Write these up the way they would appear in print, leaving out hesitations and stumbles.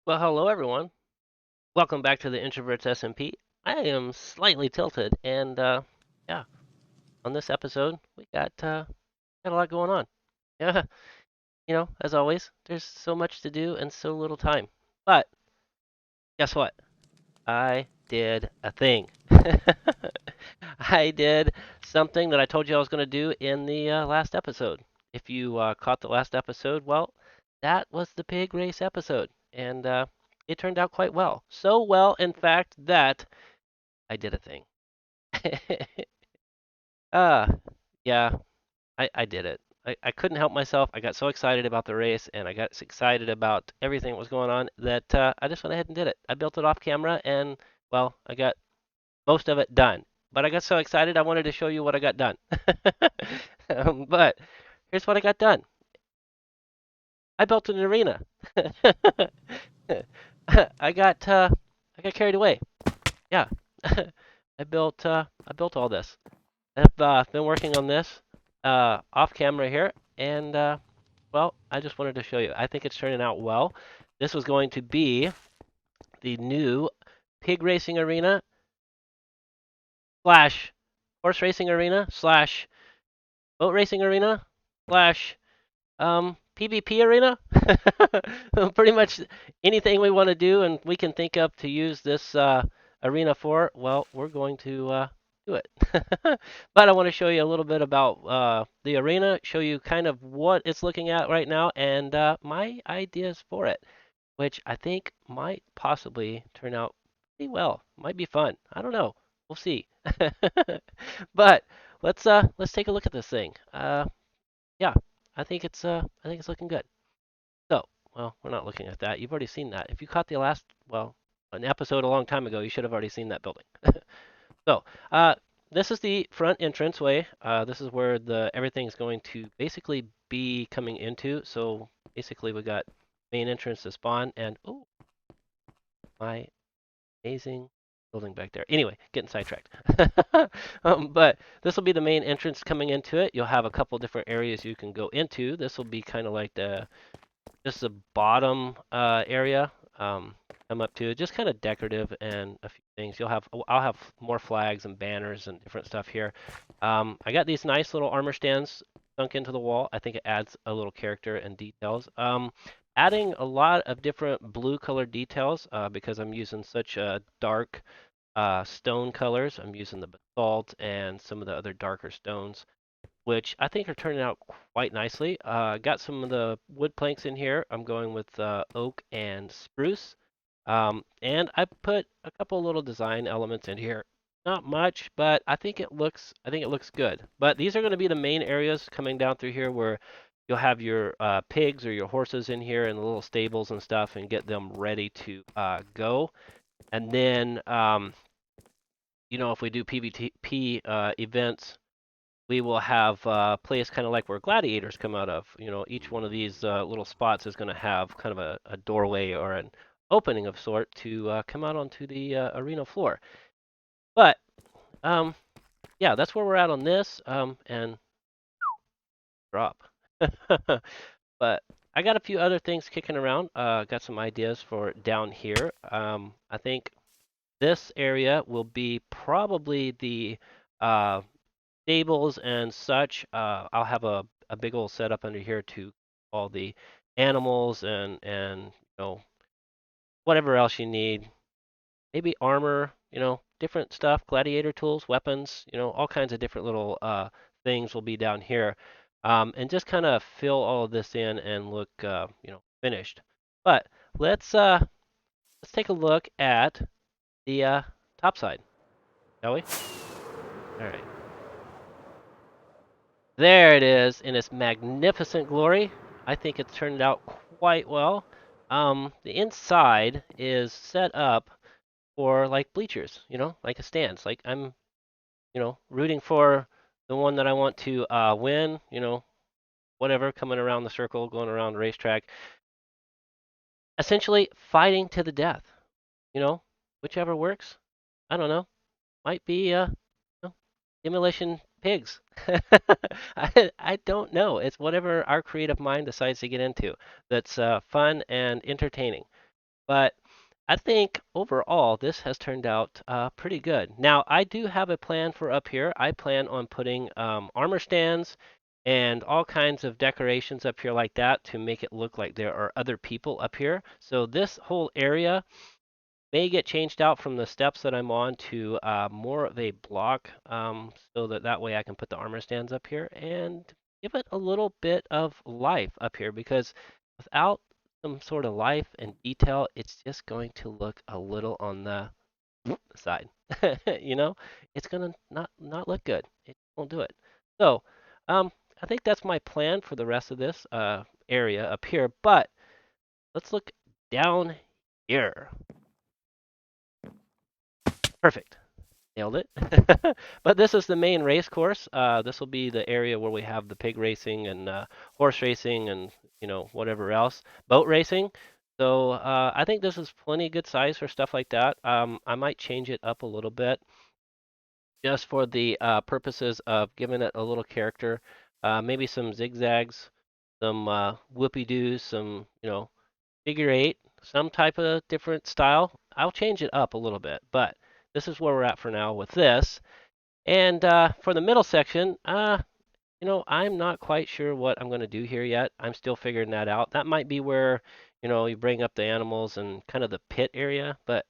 Well, hello everyone. Welcome back to the Introverts SMP. I am slightly tilted, and yeah, on this episode we got a lot going on. Yeah, as always, there's so much to do and so little time. But guess what? I did a thing. I did something that I told you I was going to do in the last episode. If you caught the last episode, well, that was the pig race episode, and it turned out quite well. So well, in fact, that I did a thing. uh, yeah, I did it. I couldn't help myself. I got so excited about the race and I got excited about everything that was going on that I just went ahead and did it. I built it off camera and, well, I got most of it done. But I got so excited I wanted to show you what I got done. But here's what I got done. I built an arena. I got uh, I got carried away. Yeah. I built all this. I've been working on this off camera here, and well, I just wanted to show you. I think it's turning out well. This was going to be the new pig racing arena slash horse racing arena slash boat racing arena slash PvP arena. Pretty much anything we want to do and we can think of to use this arena for, well, we're going to do it. But I want to show you a little bit about the arena, show you kind of what it's looking at right now, and my ideas for it, which I think might possibly turn out pretty well. Might be fun. I don't know. We'll see. But let's take a look at this thing. Yeah, I think it's looking good. So, well, we're not looking at that. You've already seen that. If you caught the last, well, an episode a long time ago, you should have already seen that building. So, this is the front entrance way. This is where the everything's going to basically be coming into. So basically, we got main entrance to spawn, and oh, my amazing building back there. Anyway, getting sidetracked. But this will be the main entrance coming into it. You'll have a couple different areas you can go into. This will be kind of like just the bottom area. Come up to just kind of decorative and a few things. I'll have more flags and banners and different stuff here. I got these nice little armor stands sunk into the wall. I think it adds a little character and details. Adding a lot of different blue color details because I'm using such dark stone colors. I'm using the basalt and some of the other darker stones, which I think are turning out quite nicely. Got some of the wood planks in here. I'm going with oak and spruce. And I put a couple little design elements in here. Not much, but I think it looks good. But these are going to be the main areas coming down through here where you'll have your pigs or your horses in here and the little stables and stuff and get them ready to go. And then, if we do PvP events, we will have a place kind of like where gladiators come out of. Each one of these little spots is going to have kind of a doorway or an opening of sort to come out onto the arena floor. But yeah, that's where we're at on this. And drop. But I got a few other things kicking around. Got some ideas for down here. I think this area will be probably the stables and such. I'll have a big old setup under here to all the animals and whatever else you need. Maybe armor, different stuff, gladiator tools, weapons, all kinds of different little things will be down here. And just kind of fill all of this in and look finished. But let's uh let's take a look at the top side, shall we? All right. There it is in its magnificent glory. I think it's turned out quite well. The inside is set up for like bleachers, like a stands. Like I'm, rooting for the one that I want to win, whatever, coming around the circle, going around the racetrack. Essentially fighting to the death, you know, whichever works. I don't know. Might be simulation pigs. I don't know. It's whatever our creative mind decides to get into that's fun and entertaining. But I think overall this has turned out pretty good. Now I do have a plan for up here. I plan on putting armor stands and all kinds of decorations up here like that to make it look like there are other people up here. So this whole area may get changed out from the steps that I'm on to more of a block, so that way I can put the armor stands up here and give it a little bit of life up here, because without some sort of life and detail, it's just going to look a little on the side. you know, it's gonna not look good. It won't do it. So, I think that's my plan for the rest of this area up here. But let's look down here. Perfect. Nailed it. But this is the main race course. This will be the area where we have the pig racing and horse racing and whatever else, boat racing. So I think this is plenty good size for stuff like that. I might change it up a little bit just for the purposes of giving it a little character. Maybe some zigzags, some whoopie doos, some figure eight, some type of different style. I'll change it up a little bit, but this is where we're at for now with this. And for the middle section, I'm not quite sure what I'm going to do here yet. I'm still figuring that out. That might be where, you bring up the animals and kind of the pit area, but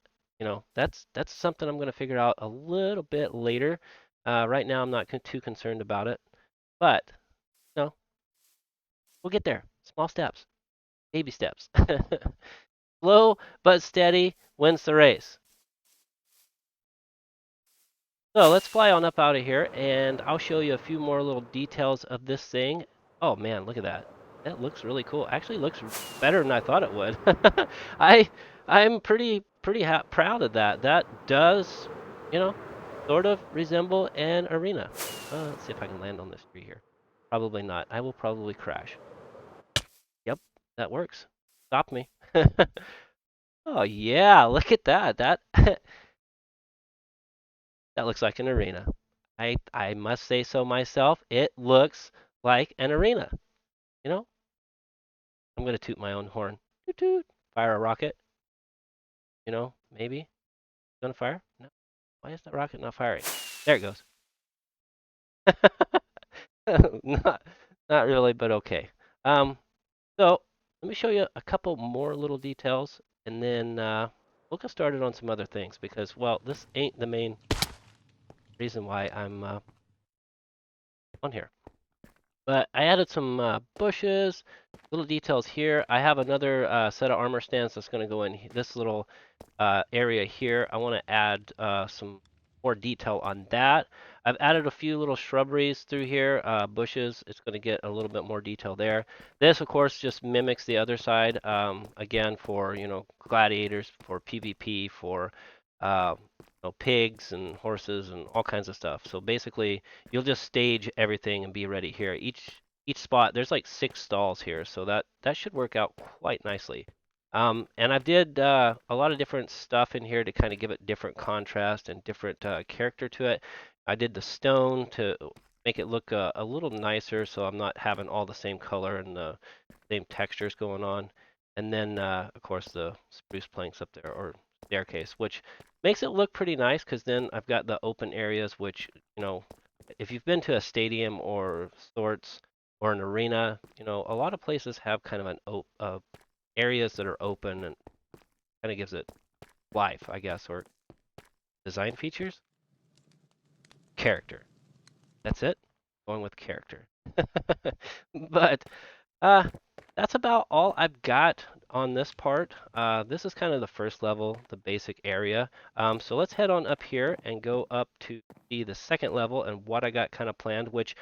that's something I'm going to figure out a little bit later. Right now, I'm not too concerned about it, but no, we'll get there. Small steps, baby steps. Slow but steady wins the race. So let's fly on up out of here, and I'll show you a few more little details of this thing. Oh man, look at that. That looks really cool. Actually looks better than I thought it would. I I'm pretty proud of that. That does, you know, sort of resemble an arena. Let's see if I can land on this tree here. Probably not. I will probably crash. Yep, that works. Stop me. Oh yeah, look at that. That that looks like an arena. I must say so myself. It looks like an arena. You know, I'm gonna toot my own horn. Toot toot. Fire a rocket. Maybe. Gonna fire? No. Why is that rocket not firing? There it goes. not not really, but okay. So let me show you a couple more little details, and then we'll get started on some other things because, well, this ain't the main reason why I'm on here. But I added some bushes, little details here. I have another set of armor stands that's going to go in this little area here. I want to add some more detail on that. I've added a few little shrubberies through here, bushes. It's going to get a little bit more detail there. This, of course, just mimics the other side. Again, for gladiators, for PvP, for pigs and horses and all kinds of stuff. So basically, you'll just stage everything and be ready here. Each spot, there's like 6 stalls here, so that should work out quite nicely. And I did a lot of different stuff in here to kind of give it different contrast and different character to it. I did the stone to make it look a little nicer, so I'm not having all the same color and the same textures going on. And then, of course, the spruce planks up there, or staircase, which makes it look pretty nice because then I've got the open areas, which, if you've been to a stadium or sorts or an arena, a lot of places have kind of an areas that are open and kind of gives it life, I guess, or design features. Character. That's it. Going with character. But uh, that's about all I've got on this part. This is kind of the first level, the basic area. So let's head on up here and go up to see the second level and what I got kind of planned, which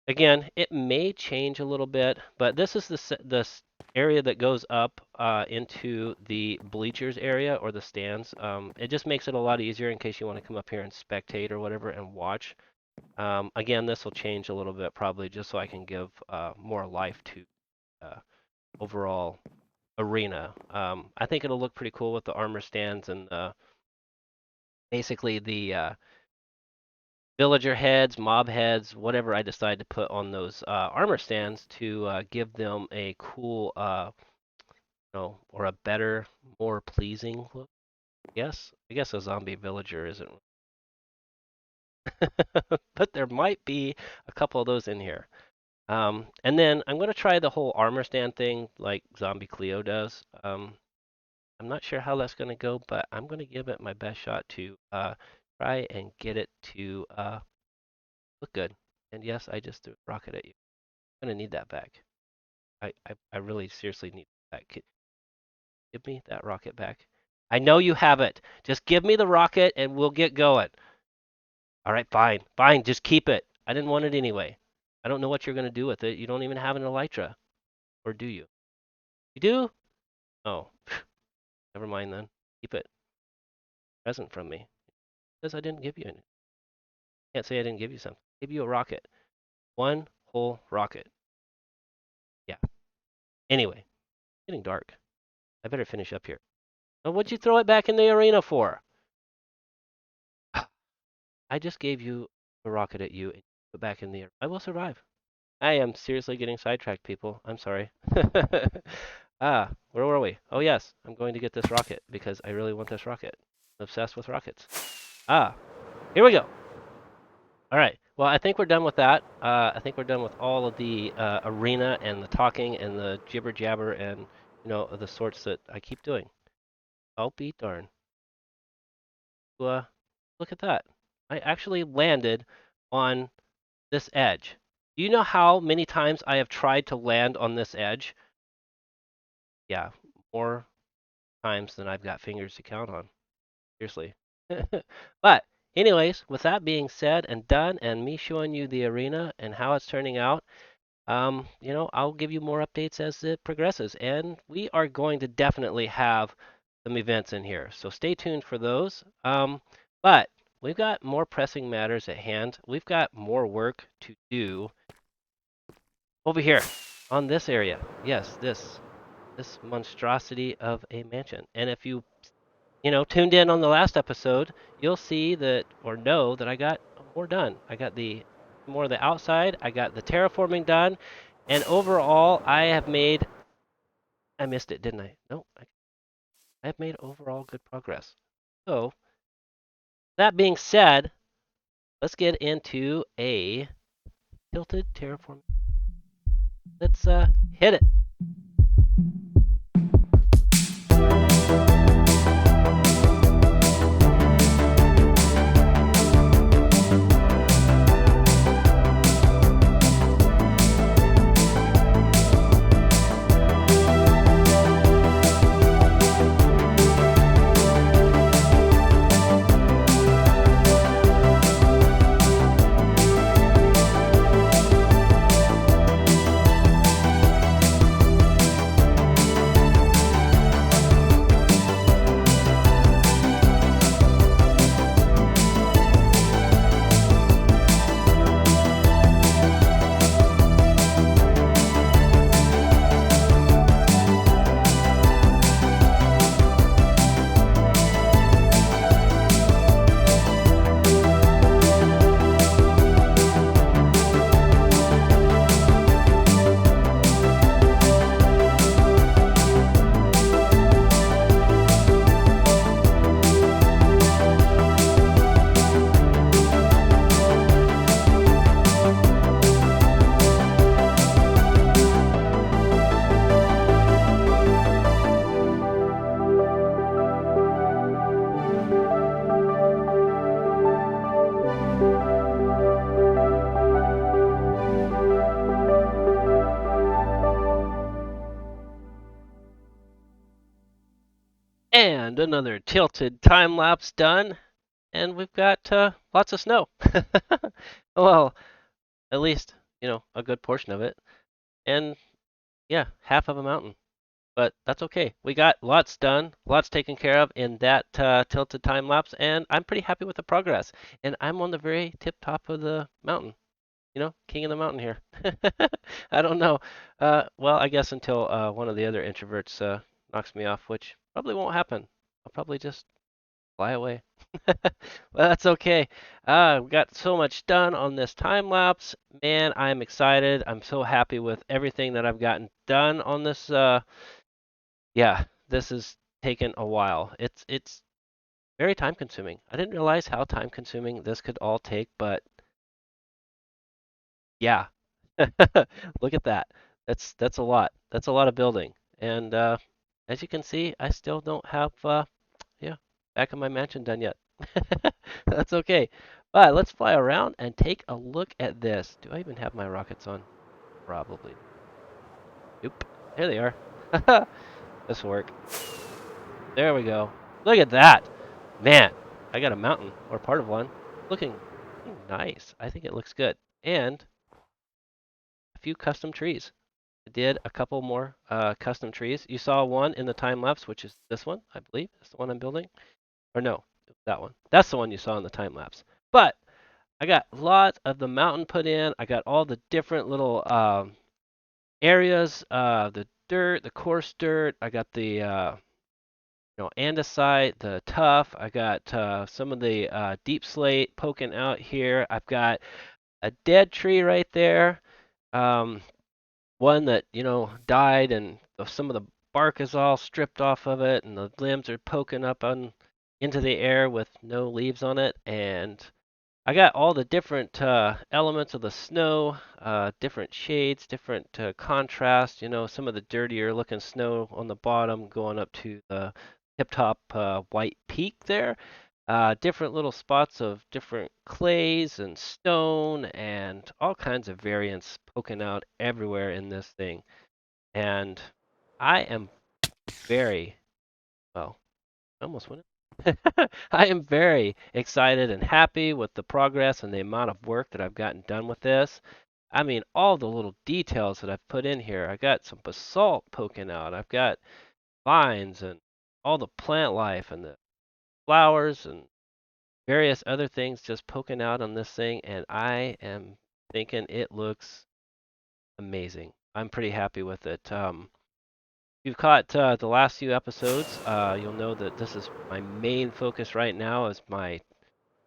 again, it may change a little bit, but this is the area that goes up into the bleachers area or the stands. It just makes it a lot easier in case you want to come up here and spectate or whatever and watch. Again, this will change a little bit probably just so I can give more life to overall arena. I think it'll look pretty cool with the armor stands and basically the villager heads, mob heads, whatever I decide to put on those armor stands to give them a cool, or a better, more pleasing look. Yes, I guess a zombie villager isn't, but there might be a couple of those in here. And then I'm going to try the whole armor stand thing like Zombie Cleo does. I'm not sure how that's going to go, but I'm going to give it my best shot to try and get it to look good. And yes, I just threw a rocket at you. I'm going to need that back. I really seriously need that. Give me that rocket back. I know you have it. Just give me the rocket and we'll get going. All right, fine. Fine, just keep it. I didn't want it anyway. I don't know what you're going to do with it. You don't even have an elytra. Or do you? You do? Oh, never mind then. Keep it. Present from me. Because I didn't give you any. Can't say I didn't give you something. I gave you a rocket. One whole rocket. Yeah. Anyway, getting dark. I better finish up here. Oh, what'd you throw it back in the arena for? I just gave you a rocket at you and put back in the air. I will survive. I am seriously getting sidetracked, people. I'm sorry. Where were we? Oh, yes. I'm going to get this rocket because I really want this rocket. I'm obsessed with rockets. Here we go. All right. Well, I think we're done with that. I think we're done with all of the arena and the talking and the jibber jabber and the sorts that I keep doing. I'll be darned. Look at that. I actually landed on this edge. Do you know how many times I have tried to land on this edge? Yeah, more times than I've got fingers to count on. Seriously. But anyways, with that being said and done, and me showing you the arena and how it's turning out, I'll give you more updates as it progresses. And we are going to definitely have some events in here, so stay tuned for those. But we've got more pressing matters at hand. We've got more work to do over here on this area. Yes, this monstrosity of a mansion. And if you tuned in on the last episode, you'll see that or know that I got more done. I got the more of the outside, I got the terraforming done, and overall I missed it, didn't I? No, I've made overall good progress. So, that being said, let's get into a tilted terraform. Let's hit it. And another tilted time lapse done, and we've got lots of snow. Well, at least, a good portion of it. And yeah, half of a mountain. But that's okay. We got lots done, lots taken care of in that tilted time lapse, and I'm pretty happy with the progress. And I'm on the very tip top of the mountain, king of the mountain here. I don't know. Well, I guess until one of the other introverts knocks me off, which probably won't happen. I'll probably just fly away. Well, that's okay. We got so much done on this time lapse. Man, I'm excited. I'm so happy with everything that I've gotten done on this. Yeah, this is taken a while. It's very time consuming. I didn't realize how time consuming this could all take, but yeah. Look at that. That's a lot. That's a lot of building. And as you can see, I still don't have yeah, back of my mansion done yet. That's okay. But let's fly around and take a look at this. Do I even have my rockets on? Probably. Nope. There they are. This will work. There we go. Look at that. Man, I got a mountain or part of one. Looking nice. I think it looks good. And a few custom trees. I did a couple more custom trees. You saw one in the time lapse, which is this one, I believe. That's the one I'm building. Or no, that one. That's the one you saw in the time lapse. But I got lots of the mountain put in. I got all the different little areas, the dirt, the coarse dirt. I got the andesite, the tuff. I got some of the deep slate poking out here. I've got a dead tree right there. Um, One that died, and some of the bark is all stripped off of it, and the limbs are poking up on into the air with no leaves on it. And I got all the different elements of the snow, different shades, different contrast. Some of the dirtier looking snow on the bottom going up to the tip top white peak there. Different little spots of different clays and stone and all kinds of variants poking out everywhere in this thing. And I am very, well, I almost went. I am very excited and happy with the progress and the amount of work that I've gotten done with this. I mean, all the little details that I've put in here. I got some basalt poking out. I've got vines and all the plant life and the flowers and various other things just poking out on this thing. And I am thinking it looks amazing. I'm pretty happy with it. If you've caught the last few episodes, you'll know that this is my main focus right now is my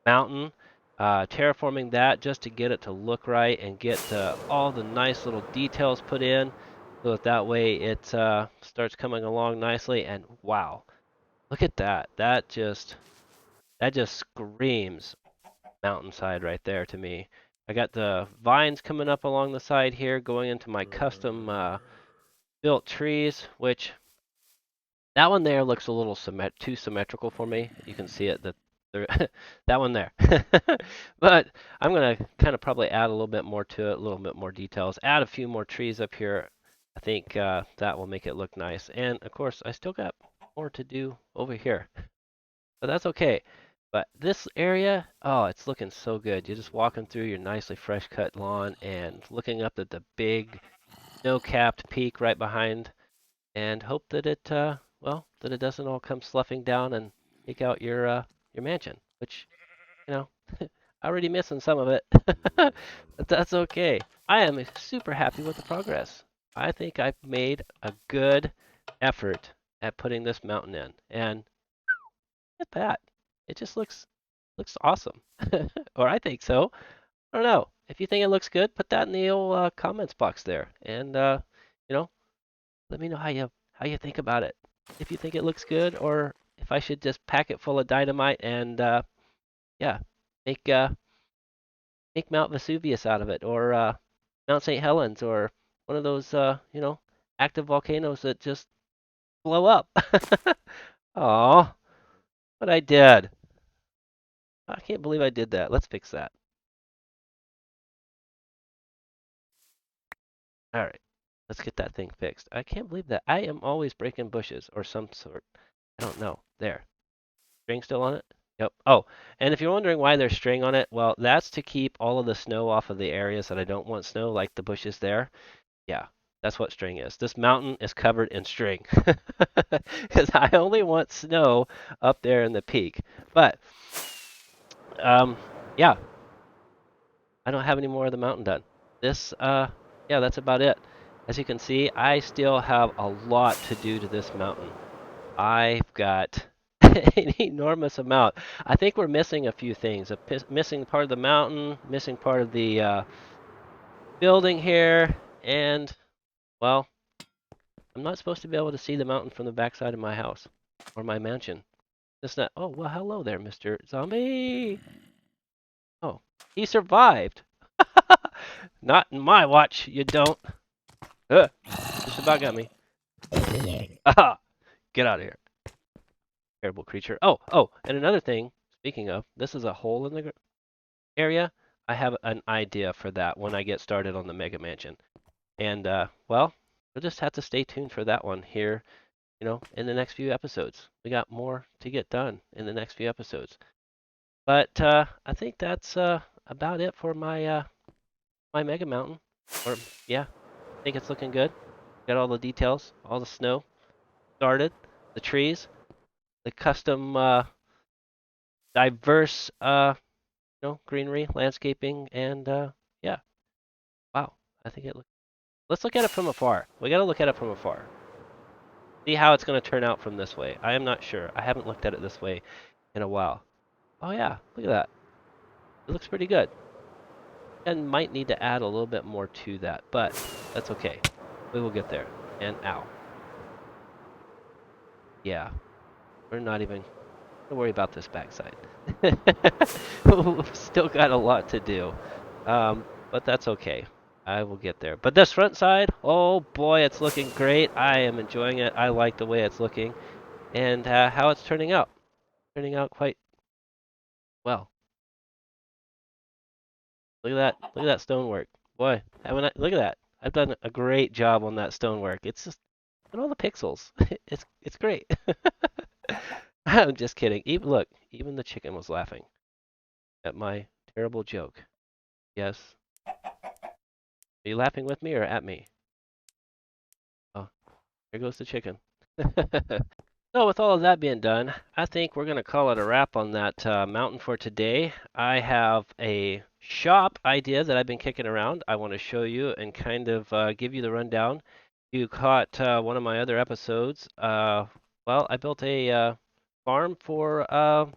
mountain. Terraforming that just to get it to look right and get all the nice little details put in so that way it starts coming along nicely. And wow, look at that. That just screams mountainside right there to me. I got the vines coming up along the side here going into my custom built trees, which that one there looks a little too symmetrical for me. You can see it that that one there. But I'm gonna kind of probably add a little bit more to it, a little bit more details. Add a few more trees up here. I think that will make it look nice. And of course, I still got more to do over here, but that's okay. But this area, oh, it's looking so good. You're just walking through your nicely fresh cut lawn and looking up at the big snow-capped peak right behind and hope that that it doesn't all come sloughing down and take out your mansion, which you know already missing some of it. But that's okay. I am super happy with the progress. I think I've made a good effort at putting this mountain in, and at that, it just looks awesome. Or I think so. I don't know. If you think it looks good, put that in the old comments box there, and you know, let me know how you think about it. If you think it looks good, or if I should just pack it full of dynamite and yeah, make make Mount Vesuvius out of it, or Mount St. Helens, or one of those active volcanoes that just blow up. Oh, but I did. I can't believe I did that. Let's fix that. All right, let's get that thing fixed. I can't believe that. I am always breaking bushes or some sort. I don't know. There. String still on it? Yep. Oh, and if you're wondering why there's string on it, well, that's to keep all of the snow off of the areas that I don't want snow, like the bushes there. Yeah, that's what string is. This mountain is covered in string because I only want snow up there in the peak. But um, yeah, I don't have any more of the mountain done. This yeah, that's about it. As you can see, I still have a lot to do to this mountain. I've got an enormous amount. I think we're missing a few things. Missing part of the mountain, missing part of the building here, and well, I'm not supposed to be able to see the mountain from the backside of my house. or my mansion. It's not. Oh well, hello there, Mr. Zombie. Oh, he survived. Not in my watch, you don't. Just about got me. Aha! Get out of here, terrible creature. Oh, and another thing. Speaking of, this is a hole in the area. I have an idea for that when I get started on the Mega Mansion. And well, we'll just have to stay tuned for that one here, in the next few episodes. We got more to get done in the next few episodes. But I think that's about it for my Mega Mountain. Or yeah, I think it's looking good. Got all the details, all the snow started, the trees, the custom diverse greenery, landscaping, and yeah, wow. I think it looks. Let's look at it from afar. We got to look at it from afar. See how it's going to turn out from this way. I am not sure. I haven't looked at it this way in a while. Oh yeah, look at that. It looks pretty good. And might need to add a little bit more to that, but that's okay. We will get there. And ow. Yeah, we're not even gonna worry about this backside. We've still got a lot to do. But that's okay. I will get there. But this front side, oh boy, it's looking great. I am enjoying it. I like the way it's looking and how it's turning out. Turning out quite well. Look at that. Look at that stonework. Boy, haven't I, look at that. I've done a great job on that stonework. It's just look at all the pixels. It's great. I'm just kidding. Even look, even the chicken was laughing at my terrible joke. Yes. Are you laughing with me or at me? Oh, there goes the chicken. So with all of that being done, I think we're going to call it a wrap on that mountain for today. I have a shop idea that I've been kicking around. I want to show you and kind of give you the rundown. You caught one of my other episodes. Well, I built a farm for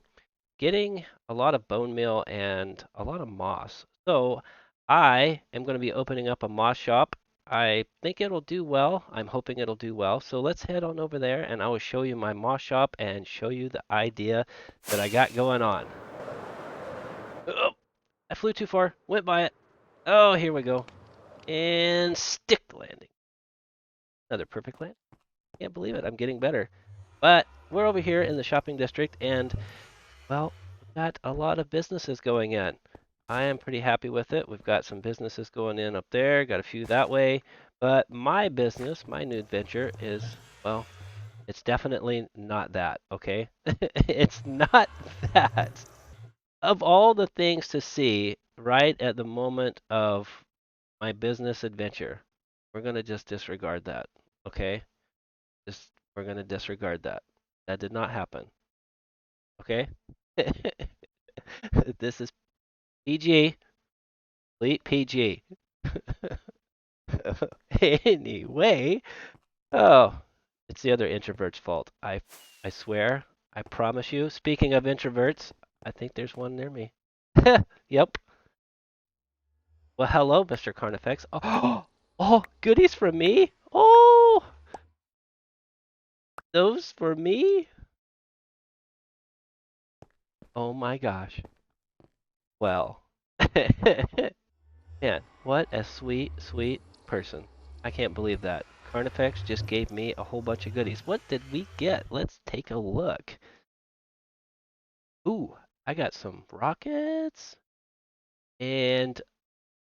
getting a lot of bone meal and a lot of moss. So I am going to be opening up a moss shop. I think it'll do well. I'm hoping it'll do well. So let's head on over there and I will show you my moss shop and show you the idea that I got going on. Oh, I flew too far. Went by it. Oh, here we go. And stick landing. Another perfect land. Can't believe it. I'm getting better. But we're over here in the shopping district and well, we've got a lot of businesses going in. I am pretty happy with it. We've got some businesses going in up there, got a few that way. But my business, my new adventure is, well, it's definitely not that, okay? It's not that. Of all the things to see right at the moment of my business adventure, we're going to just disregard that, okay? Just we're going to disregard that. That did not happen, okay? This is PG, complete PG. Anyway, oh, it's the other introvert's fault. I swear, I promise you. Speaking of introverts, I think there's one near me. Yep. Well, hello, Mr. Carnifex. Oh, oh, goodies for me? Oh, those for me? Oh my gosh. Well, man, what a sweet, sweet person. I can't believe that. Carnifex just gave me a whole bunch of goodies. What did we get? Let's take a look. Ooh, I got some rockets and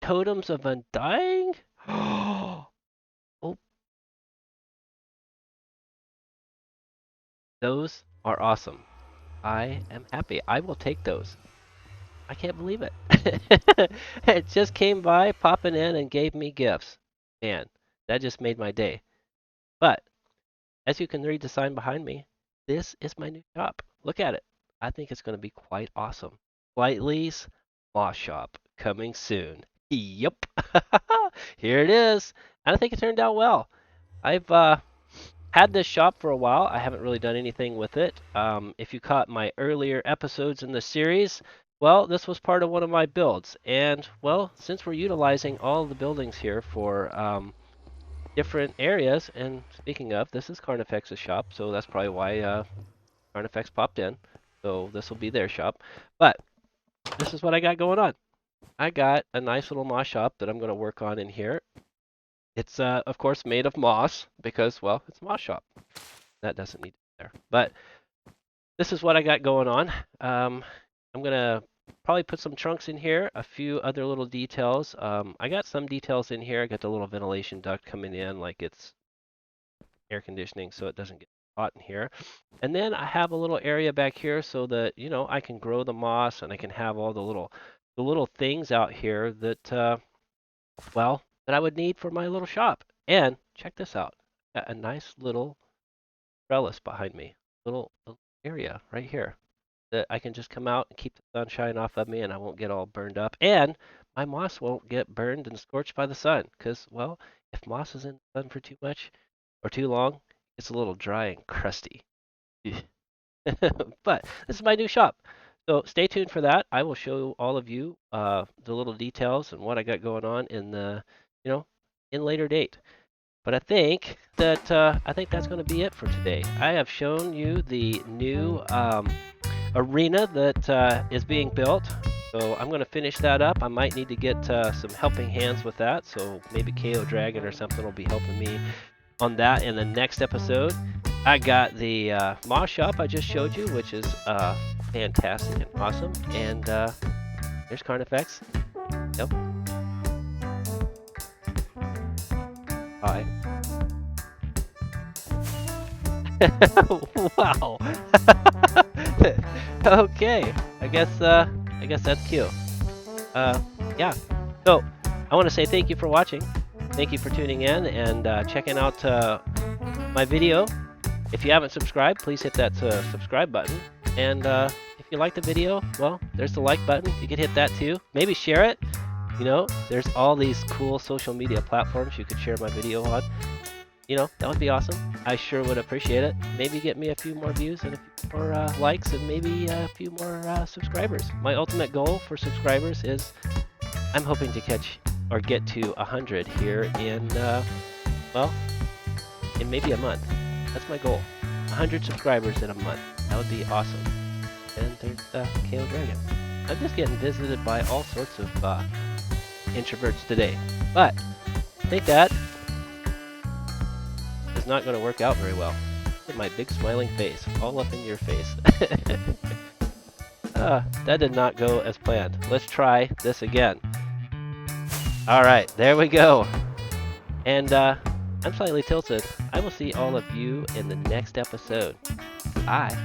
totems of undying. Oh, those are awesome. I am happy. I will take those. I can't believe it. It just came by, popping in, and gave me gifts. Man, that just made my day. But as you can read the sign behind me, this is my new shop. Look at it. I think it's going to be quite awesome. Slightly's Moss Shop coming soon. Yep. Here it is. And I think it turned out well. I've had this shop for a while. I haven't really done anything with it. If you caught my earlier episodes in the series, well, this was part of one of my builds. And, well, since we're utilizing all the buildings here for different areas. And speaking of, this is Carnifex's shop, so that's probably why Carnifex popped in. So this will be their shop. But this is what I got going on. I got a nice little moss shop that I'm going to work on in here. It's of course made of moss because, well, it's a moss shop. That doesn't need to be there. But this is what I got going on. I'm going to probably put some trunks in here, a few other little details. I got some details in here. I got the little ventilation duct coming in like it's air conditioning so it doesn't get hot in here. And then I have a little area back here so that, I can grow the moss and I can have all the little things out here that well, that I would need for my little shop. And check this out. Got a nice little trellis behind me. Little area right here that I can just come out and keep the sunshine off of me and I won't get all burned up. And my moss won't get burned and scorched by the sun. Because, well, if moss is in the sun for too much or too long, it's a little dry and crusty. But this is my new shop. So stay tuned for that. I will show all of you the little details and what I got going on in the, in later date. But I think that's going to be it for today. I have shown you the new arena that is being built. So I'm going to finish that up. I might need to get some helping hands with that. So maybe KO Dragon or something will be helping me on that in the next episode. I got the Moss Shop I just showed you, which is fantastic and awesome. And there's Carnifex. Yep. Hi. Wow. Okay. I guess that's cute. Yeah. So I want to say thank you for watching. Thank you for tuning in and checking out my video. If you haven't subscribed, please hit that subscribe button. And if you like the video, well, there's the like button. You can hit that too. Maybe share it. There's all these cool social media platforms you could share my video on. That would be awesome. I sure would appreciate it. Maybe get me a few more views and a few more likes and maybe a few more subscribers. My ultimate goal for subscribers is I'm hoping to catch or get to 100 here in, in maybe a month. That's my goal. 100 subscribers in a month. That would be awesome. And there's KO Dragon. I'm just getting visited by all sorts of introverts today. But I think that is not going to work out very well. Look at my big smiling face, all up in your face. That did not go as planned. Let's try this again. Alright, there we go. And I'm slightly tilted. I will see all of you in the next episode. Bye.